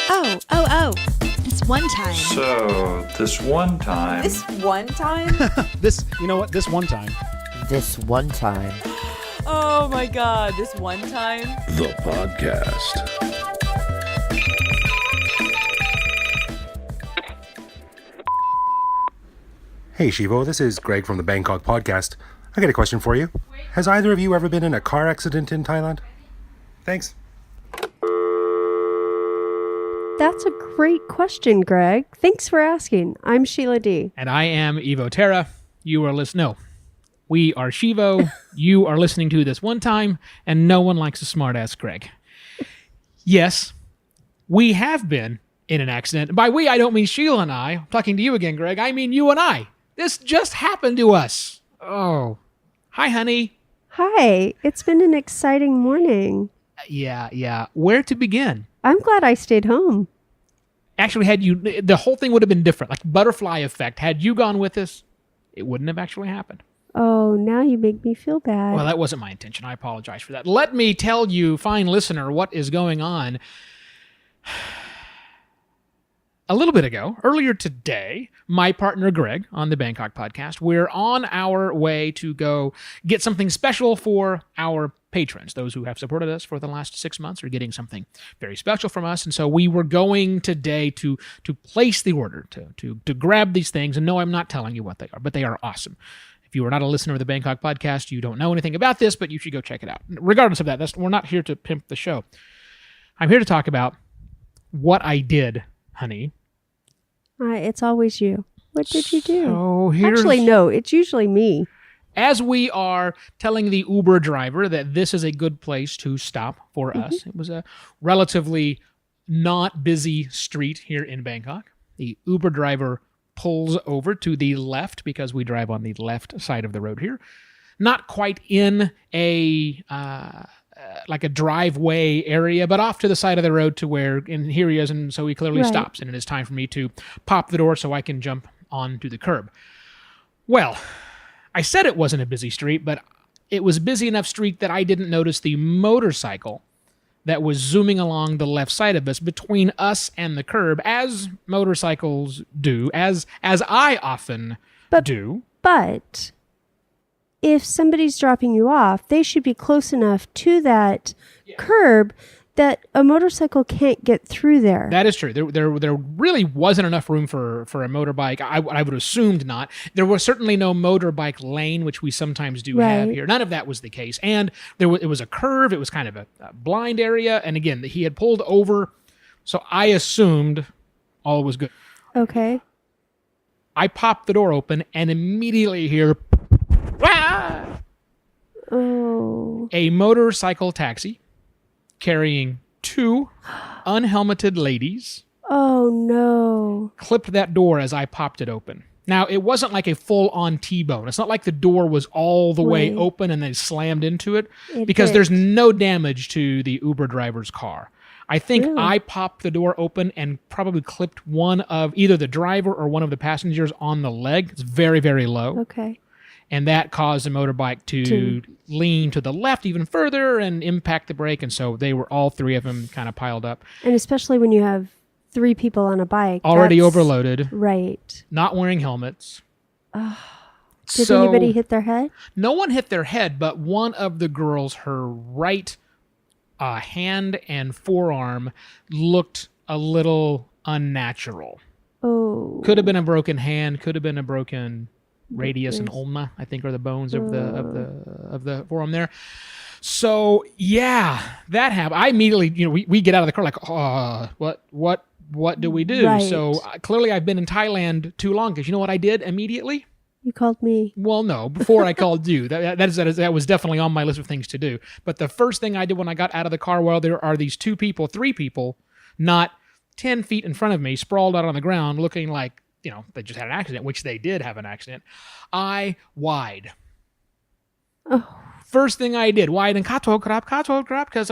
Oh. This one time. So, this one time. This one time? You know what? This one time. This one time. Oh my god, this one time? The podcast. Hey Shivo, this is Greg from the Bangkok podcast. I got a question for you. Has either of you ever been in a car accident in Thailand? Thanks. That's a great question, Greg. Thanks for asking. I'm Sheila D. And I am Evo Terra. You are listening. No, we are Shivo. You are listening to This One Time, and no one likes a smart-ass Greg. Yes, we have been in an accident. By we, I don't mean Sheila and I. I'm talking to you again, Greg. I mean you and I. This just happened to us. Oh. Hi, honey. Hi. It's been an exciting morning. Yeah. Where to begin? I'm glad I stayed home. Actually, the whole thing would have been different, like butterfly effect. Had you gone with us, it wouldn't have actually happened. Oh, now you make me feel bad. Well, that wasn't my intention. I apologize for that. Let me tell you, fine listener, what is going on. A little bit ago, earlier today, my partner Greg on the Bangkok podcast, we're on our way to go get something special for our patrons. Those who have supported us for the last 6 months are getting something very special from us. And so we were going today to place the order, to grab these things. And no, I'm not telling you what they are, but they are awesome. If you are not a listener of the Bangkok podcast, you don't know anything about this, but you should go check it out. Regardless of that, we're not here to pimp the show. I'm here to talk about what I did, honey. It's always you. What did you do? So Actually, no, it's usually me. As we are telling the Uber driver that this is a good place to stop for us, it was a relatively not busy street here in Bangkok. The Uber driver pulls over to the left because we drive on the left side of the road here. Not quite in a like a driveway area, but off to the side of the road to where, and here he is, and so he clearly stops, and it is time for me to pop the door so I can jump onto the curb. Well, I said it wasn't a busy street, but it was a busy enough street that I didn't notice the motorcycle that was zooming along the left side of us between us and the curb, as motorcycles do, as I often do. But if somebody's dropping you off, they should be close enough to that curb that a motorcycle can't get through there. That is true. There really wasn't enough room for a motorbike. I would have assumed not. There was certainly no motorbike lane, which we sometimes do have here. None of that was the case. And it was a curve. It was kind of a blind area. And again, he had pulled over, so I assumed all was good. Okay. I popped the door open and immediately hear, "Wah!" Oh. A motorcycle taxi carrying two unhelmeted ladies. Oh, no. Clipped that door as I popped it open. Now, it wasn't like a full-on T-bone. It's not like the door was all the way open and they slammed into it, because there's no damage to the Uber driver's car. I think I popped the door open and probably clipped one of either the driver or one of the passengers on the leg. It's very, very low. Okay. And that caused the motorbike to lean to the left even further and impact the brake. And so they were, all three of them, kind of piled up. And especially when you have 3 people on a bike. Already overloaded. Right. Not wearing helmets. Did anybody hit their head? No one hit their head, but one of the girls, her right hand and forearm looked a little unnatural. Oh. Could have been a broken hand. Could have been a broken radius and ulna, I think, are the bones of the forearm there. So yeah, that happened. I immediately, we get out of the car like, what do we do? Right. So clearly I've been in Thailand too long, because you know what I did immediately? You called me. Well, no, before I called you. That was definitely on my list of things to do. But the first thing I did when I got out of the car, while there are these 3 people, not 10 feet in front of me, sprawled out on the ground, looking like, they just had an accident, which they did have an accident. I wide. Oh. First thing I did, wide and kato krap, because,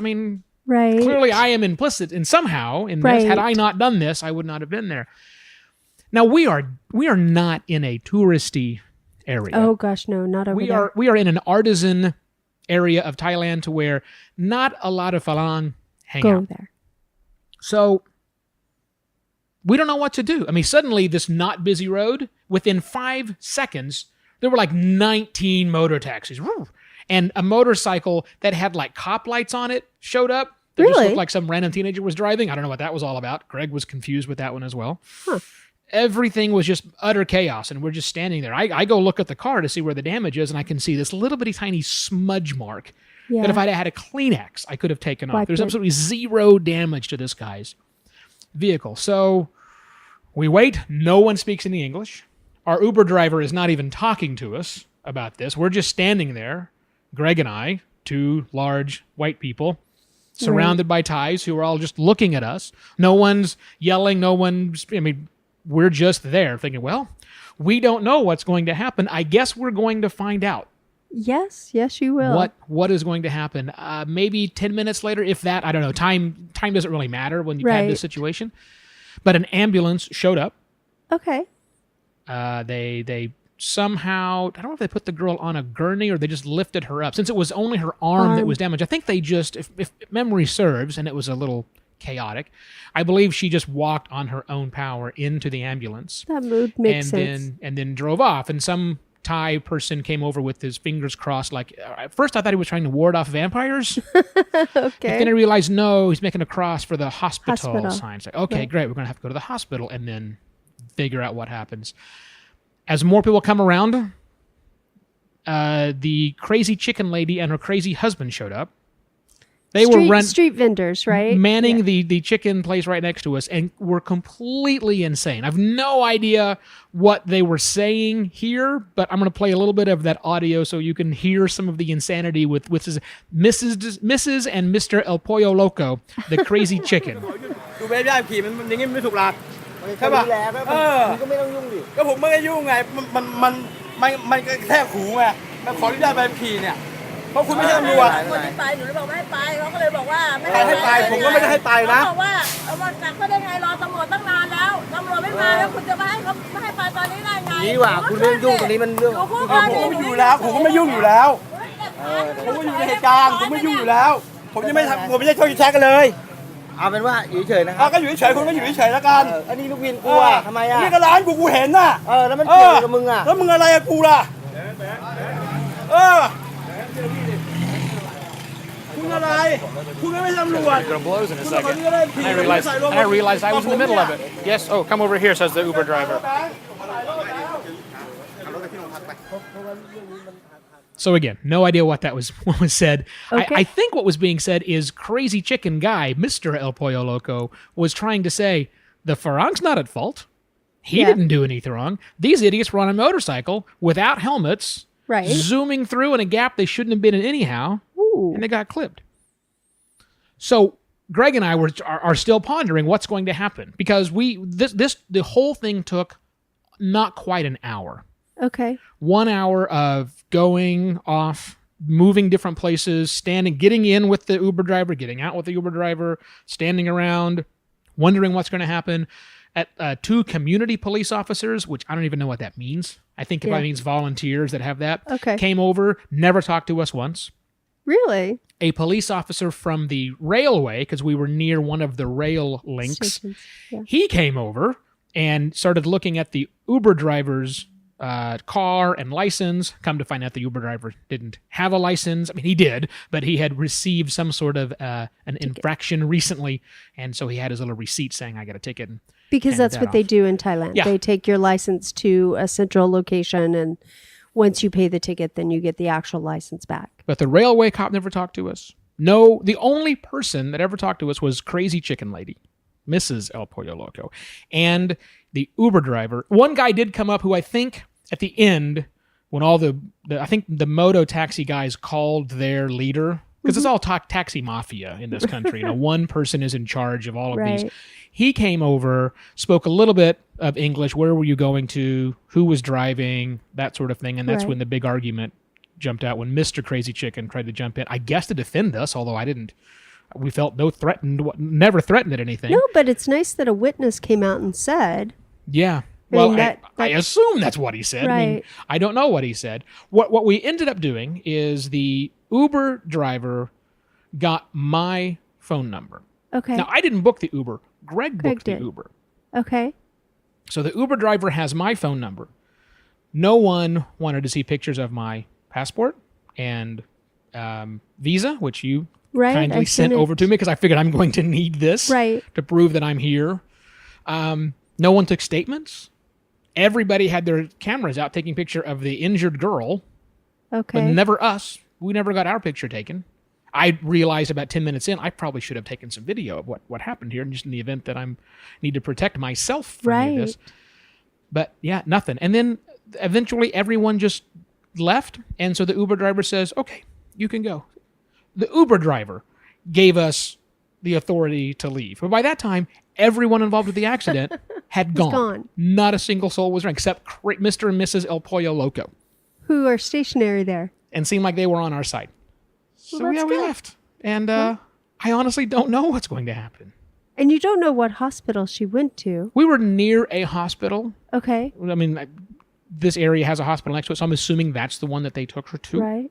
clearly I am implicit in somehow in this. Had I not done this, I would not have been there. Now, we are not in a touristy area. Oh, gosh, no, not over there. We are in an artisan area of Thailand to where not a lot of Falang hang out. Go there. So We don't know what to do. I mean, suddenly this not busy road, within 5 seconds, there were like 19 motor taxis. Woo! And a motorcycle that had like cop lights on it showed up. That just Really? looked like some random teenager was driving. I don't know what that was all about. Greg was confused with that one as well. Huh. Everything was just utter chaos, and we're just standing there. I go look at the car to see where the damage is, and I can see this little bitty tiny smudge mark Yeah. that if I'd had a Kleenex, I could have taken off. Wiped There's it. absolutely zero damage to this guy's vehicle. So we wait. No one speaks any English. Our Uber driver is not even talking to us about this. We're just standing there, Greg and I, two large white people, surrounded by Thais who are all just looking at us. No one's yelling. No one's, I mean, we're just there thinking, well, we don't know what's going to happen. I guess we're going to find out Yes, you will. what is going to happen. Maybe 10 minutes later, if that, I don't know. Time doesn't really matter when you've had this situation. But an ambulance showed up. Okay. They somehow, I don't know if they put the girl on a gurney or they just lifted her up. Since it was only her arm that was damaged, I think they just, if memory serves, and it was a little chaotic, I believe she just walked on her own power into the ambulance. That mood makes sense. And then drove off. And some Thai person came over with his fingers crossed. Like, at first I thought he was trying to ward off vampires. Okay. But then I realized, no, he's making a cross for the hospital Hospital. sign. It's like, okay, Right. great. We're going to have to go to the hospital and then figure out what happens. As more people come around, the crazy chicken lady and her crazy husband showed up. They were Street vendors, right? manning the chicken place right next to us and were completely insane. I've no idea what they were saying here, but I'm going to play a little bit of that audio so you can hear some of the insanity with Mrs. and Mr. El Pollo Loco, the crazy chicken. ดูไม่ได้ขี่มันอย่างงี้มันไม่ถูกหลักใช่ป่ะก็ไม่ต้องยุ่งดิก็ผมไม่ได้ยุ่งไงมันกระแทกหูไงมันขออนุญาตใบขับขี่เนี่ยเพราะคุณไม่ใช่ตำรวจ คนที่ไปหนูเลยบอกไม่ให้ไปเขาก็เลยบอกว่าไม่ ใครให้ไปผมก็ไม่ได้ให้ไปนะ เขาบอกว่าเอามาจับก็ได้ไงรอตำรวจตั้งนานแล้วตำรวจไม่มาแล้วคุณจะมาให้เขาไม่ให้ไปตอนนี้ได้ไง นี่ว่าคุณเรื่องยุ่งตรงนี้มันเรื่อง เขาพูด ผม ว่า ก็อยู่แล้วผมก็ไม่ยุ่งอยู่แล้วผมก็อยู่ในเหตุการณ์ผมไม่ยุ่งอยู่แล้ว ผมจะไม่ทำผมไม่ใช่โชว์แชร์กันเลยเอาเป็นว่าอยู่เฉยนะครับก็อยู่เฉยคุณก็อยู่เฉยแล้วกันอันนี้ลูกวินกูอ่ะทำไมอ่ะนี่ก็ร้านกูเห็นน่ะแล้วมันเกี่ยวกับมึงอ่ะแล้วมึงอะไรกับกูล่ะคุณอะไรคุณไม่ใช่ตำรวจ Gonna blows in a second. And I realized I was in the middle of it. Yes. Oh, come over here, says the Uber driver. So again, no idea what was said. Okay. I think what was being said is crazy chicken guy, Mr. El Pollo Loco, was trying to say the Farang's not at fault. He didn't do anything wrong. These idiots were on a motorcycle without helmets, Right. zooming through in a gap they shouldn't have been in anyhow, Ooh. and they got clipped. So Greg and I are still pondering what's going to happen because the whole thing took not quite an hour. Okay. 1 hour of going off, moving different places, getting in with the Uber driver, getting out with the Uber driver, standing around, wondering what's going to happen. At 2 community police officers, which I don't even know what that means. I think it probably means volunteers that have that. Okay. Came over, never talked to us once. Really? A police officer from the railway, because we were near one of the rail links, Stations, yeah. he came over and started looking at the Uber driver's car and license. Come to find out the Uber driver didn't have a license. I mean, he did, but he had received some sort of an infraction recently, and so he had his little receipt saying, I got a ticket. Because that's that what they off. do in Thailand. Yeah. They take your license to a central location, and once you pay the ticket, then you get the actual license back. But the railway cop never talked to us. No, the only person that ever talked to us was Crazy Chicken Lady, Mrs. El Pollo Loco, and the Uber driver. One guy did come up who I think at the end, when all I think the moto taxi guys called their leader, because it's all taxi mafia in this country. You know, one person is in charge of all of these. Right. He came over, spoke a little bit of English. Where were you going to? Who was driving? That sort of thing. And that's Right. when the big argument jumped out, when Mr. Crazy Chicken tried to jump in. I guess to defend us, although I didn't. We felt never threatened at anything. No, but it's nice that a witness came out and said. Yeah. I Well, mean, I assume that's what he said. I mean, Right. I don't know what he said. What we ended up doing is the Uber driver got my phone number. Okay. Now, I didn't book the Uber. Greg booked the did. Uber. Okay. So the Uber driver has my phone number. No one wanted to see pictures of my passport and visa, which you Right. kindly I've sent seen it. over to me because I figured I'm going to need this Right. to prove that I'm here. No one took statements. Everybody had their cameras out taking picture of the injured girl, Okay. but never us. We never got our picture taken. I realized about 10 minutes in, I probably should have taken some video of what happened here, just in the event that I need to protect myself from any of this. But yeah, nothing. And then eventually everyone just left. And so the Uber driver says, okay, you can go. The Uber driver gave us the authority to leave. But by that time, everyone involved with the accident had gone. Not a single soul was there except Mr. and Mrs. El Pollo Loco. Who are stationary there. And seemed like they were on our side. So Well, that's we good. left. And I honestly don't know what's going to happen. And you don't know what hospital she went to. We were near a hospital. Okay. I mean, this area has a hospital next to it, so I'm assuming that's the one that they took her to. Right.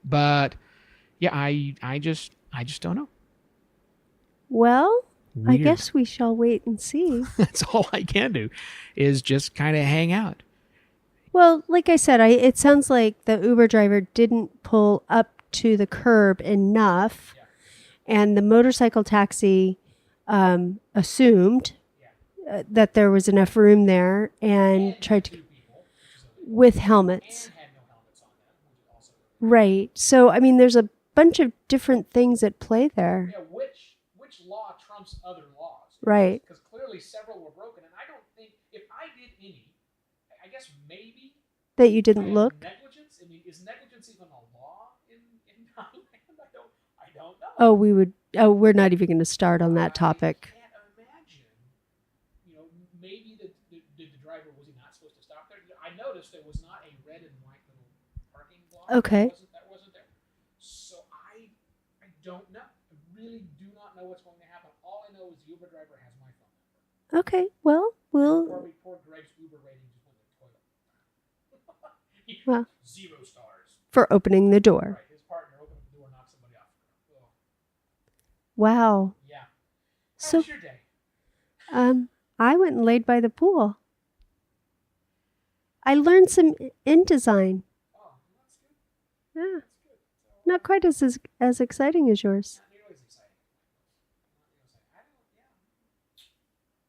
But yeah, I just don't know. Well, I Weird. guess we shall wait and see. That's all I can do, is just kind of hang out. Well, like I said, it sounds like the Uber driver didn't pull up to the curb enough, and the motorcycle taxi assumed that there was enough room there and tried to with helmets. Right. So, I mean, there's a bunch of different things at play there. Yeah, which law trumps other laws? Right. Because clearly several were broken, and I don't think if I did any, I guess maybe That you didn't look. negligence. I mean, is negligence even a law in Thailand? I don't know. Oh, we're not even going to start on that topic. I can't imagine. Maybe the driver was he not supposed to stop there? I noticed there was not a red and white little parking block. Okay. That wasn't there. So I don't know. I really do not know what's going to happen. All I know is the Uber driver has my phone number. Okay. Well, Poor Greg's Uber rating just went to the toilet. Well. 0 stars. for opening the door. Right. His partner opened the door and knocked somebody off. Oh. Wow. Yeah. How So, was your day? I went and laid by the pool. I learned some InDesign. Oh, that's good. Yeah. That's good. So, Not quite as exciting as yours. not nearly as exciting.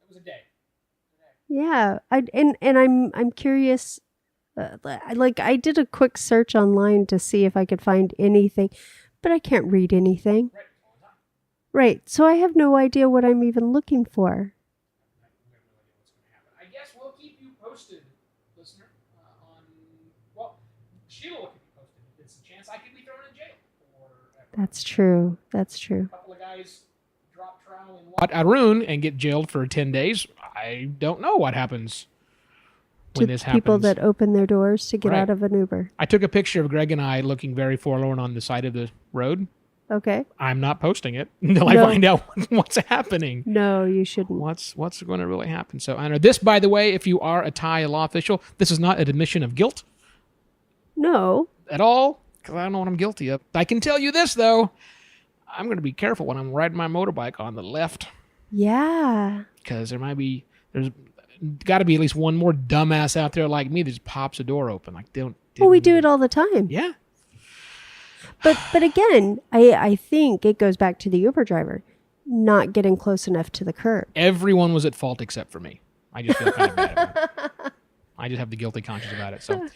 It was a day. Yeah. I'm curious. I did a quick search online to see if I could find anything, but I can't read anything. Right. All the time. Right. So I have no idea what I'm even looking for. I guess we'll keep you posted, listener, well, Sheila will keep you posted. It's a chance I could be thrown in jail. That's true. That's true. A couple of guys drop trial in Wat Arun and get jailed for 10 days. I don't know what happens when To this people happens. that open their doors to get Right. out of an Uber. I took a picture of Greg and I looking very forlorn on the side of the road. Okay. I'm not posting it until I No. find out what's happening. No, you shouldn't. What's going to really happen? So I know this, by the way, if you are a Thai law official, this is not an admission of guilt No. at all, because I don't know what I'm guilty of. I can tell you this, though. I'm going to be careful when I'm riding my motorbike on the left, Yeah. because there's got to be at least one more dumbass out there like me that just pops a door open. Like, Well, we do it all the time. Yeah. But again, I think it goes back to the Uber driver not getting close enough to the curb. Everyone was at fault except for me. I just feel kind of bad about it. I just have the guilty conscience about it. So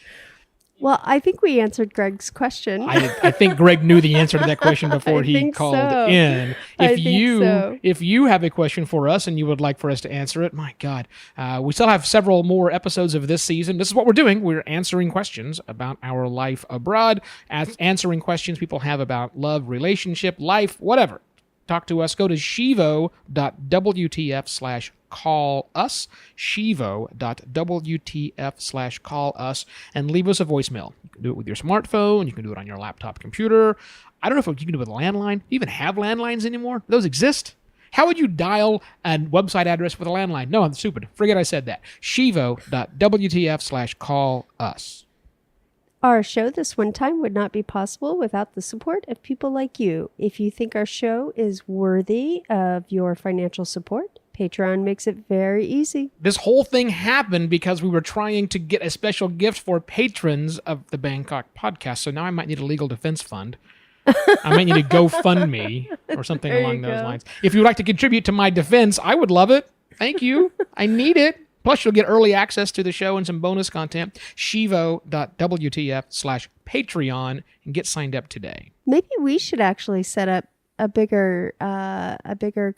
Well, I think we answered Greg's question. I think Greg knew the answer to that question before I he think called so. in. I think so. If you have a question for us and you would like for us to answer it, my God, we still have several more episodes of this season. This is what we're doing. We're answering questions about our life abroad, answering questions people have about love, relationship, life, whatever. Talk to us. Go to shivo.wtf/call us, shivo.wtf/call us, and leave us a voicemail. You can do it with your smartphone. You can do it on your laptop computer. I don't know if you can do it with a landline. Do you even have landlines anymore? Those exist? How would you dial a website address with a landline? No, I'm stupid. Forget I said that. shivo.wtf/call us. Our show this one time would not be possible without the support of people like you. If you think our show is worthy of your financial support, Patreon makes it very easy. This whole thing happened because we were trying to get a special gift for patrons of the Bangkok podcast. So now I might need a legal defense fund. I might need a GoFundMe or something There you along those go. lines. If you would like to contribute to my defense, I would love it. Thank you. I need it. Plus, you'll get early access to the show and some bonus content. shivo.wtf/Patreon and get signed up today. Maybe we should actually set up a bigger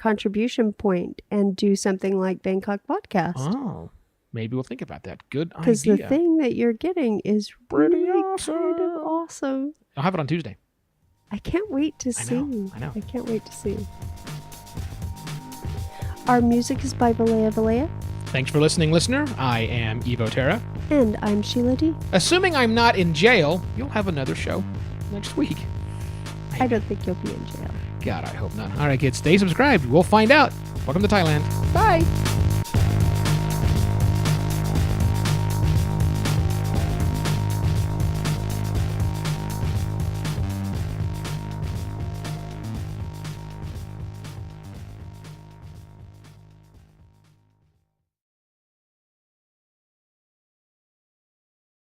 contribution point and do something like Bangkok Podcast. Oh, maybe we'll think about that. Good idea. Because the thing that you're getting is Pretty really awesome. kind of awesome. I'll have it on Tuesday. I can't wait to see. I know. I can't wait to see. Our music is by Valea Valea. Thanks for listening, listener. I am Evo Terra. And I'm Sheila D. Assuming I'm not in jail, you'll have another show next week. I don't think you'll be in jail. God, I hope not. All right, kids, stay subscribed. We'll find out. Welcome to Thailand. Bye.